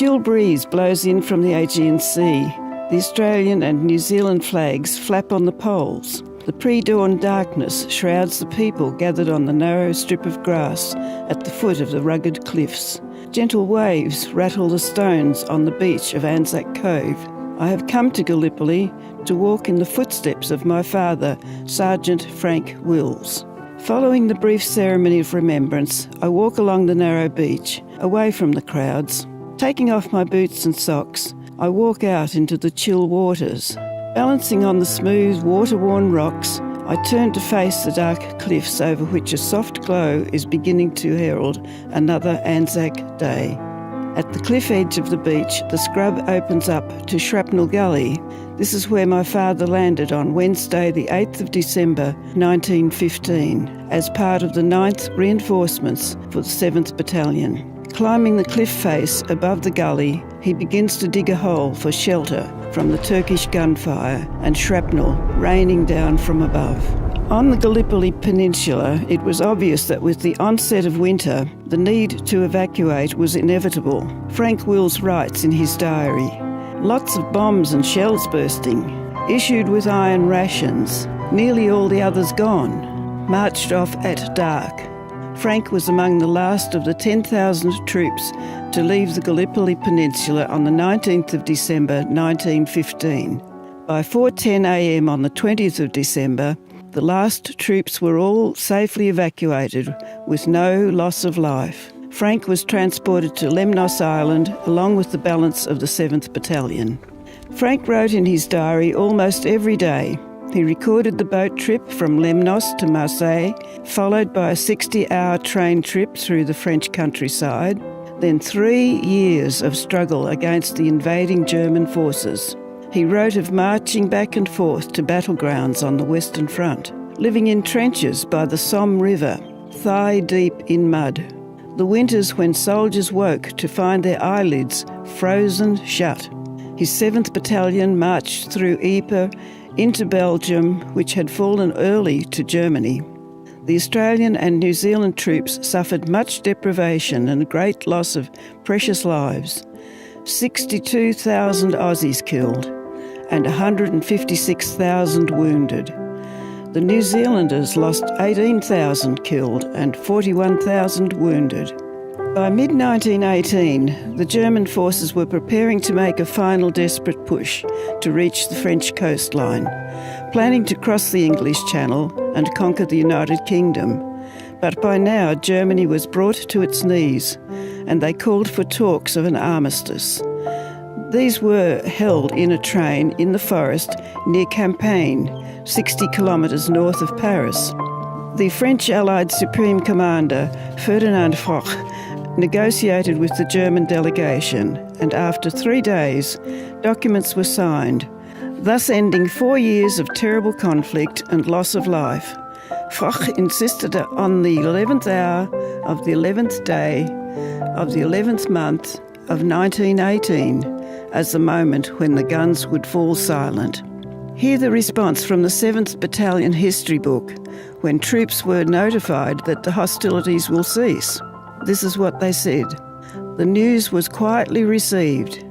chill breeze blows in from the Aegean Sea. The Australian and New Zealand flags flap on the poles. The pre-dawn darkness shrouds the people gathered on the narrow strip of grass at the foot of the rugged cliffs. Gentle waves rattle the stones on the beach of Anzac Cove. I have come to Gallipoli to walk in the footsteps of my father, Sergeant Frank Wills. Following the brief ceremony of remembrance, I walk along the narrow beach, away from the crowds. Taking off my boots and socks, I walk out into the chill waters. Balancing on the smooth, water-worn rocks, I turn to face the dark cliffs over which a soft glow is beginning to herald another Anzac Day. At the cliff edge of the beach, the scrub opens up to Shrapnel Gully. This is where my father landed on Wednesday, the 8th of December, 1915, as part of the 9th Reinforcements for the 7th Battalion. Climbing the cliff face above the gully, he begins to dig a hole for shelter from the Turkish gunfire and shrapnel raining down from above. On the Gallipoli Peninsula, it was obvious that with the onset of winter, the need to evacuate was inevitable. Frank Wills writes in his diary, "Lots of bombs and shells bursting, issued with iron rations, nearly all the others gone, marched off at dark." Frank was among the last of the 10,000 troops to leave the Gallipoli Peninsula on the 19th of December 1915. By 4:10 a.m. on the 20th of December, the last troops were all safely evacuated with no loss of life. Frank was transported to Lemnos Island along with the balance of the 7th Battalion. Frank wrote in his diary almost every day. He recorded the boat trip from Lemnos to Marseille, followed by a 60-hour train trip through the French countryside, then 3 years of struggle against the invading German forces. He wrote of marching back and forth to battlegrounds on the Western Front, living in trenches by the Somme River, thigh-deep in mud. The winters when soldiers woke to find their eyelids frozen shut. His 7th Battalion marched through Ypres into Belgium, which had fallen early to Germany. The Australian and New Zealand troops suffered much deprivation and great loss of precious lives. 62,000 Aussies killed and 156,000 wounded. The New Zealanders lost 18,000 killed and 41,000 wounded. By mid-1918, the German forces were preparing to make a final desperate push to reach the French coastline, planning to cross the English Channel and conquer the United Kingdom. But by now, Germany was brought to its knees, and they called for talks of an armistice. These were held in a train in the forest near Campagne, 60 kilometres north of Paris. The French Allied Supreme Commander, Ferdinand Foch, negotiated with the German delegation, and after 3 days, documents were signed, thus ending 4 years of terrible conflict and loss of life. Foch insisted on the 11th hour of the 11th day of the 11th month of 1918 as the moment when the guns would fall silent. Hear the response from the 7th Battalion history book when troops were notified that the hostilities will cease. This is what they said. The news was quietly received.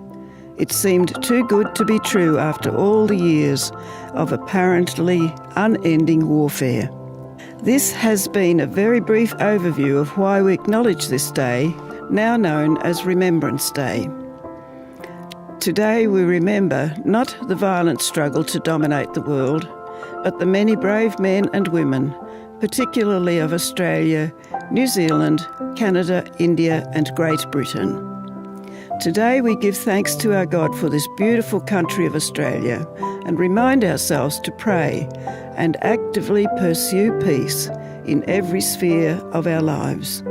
It seemed too good to be true after all the years of apparently unending warfare. This has been a very brief overview of why we acknowledge this day, now known as Remembrance Day. Today we remember not the violent struggle to dominate the world, but the many brave men and women, particularly of Australia, New Zealand, Canada, India and Great Britain. Today we give thanks to our God for this beautiful country of Australia and remind ourselves to pray and actively pursue peace in every sphere of our lives.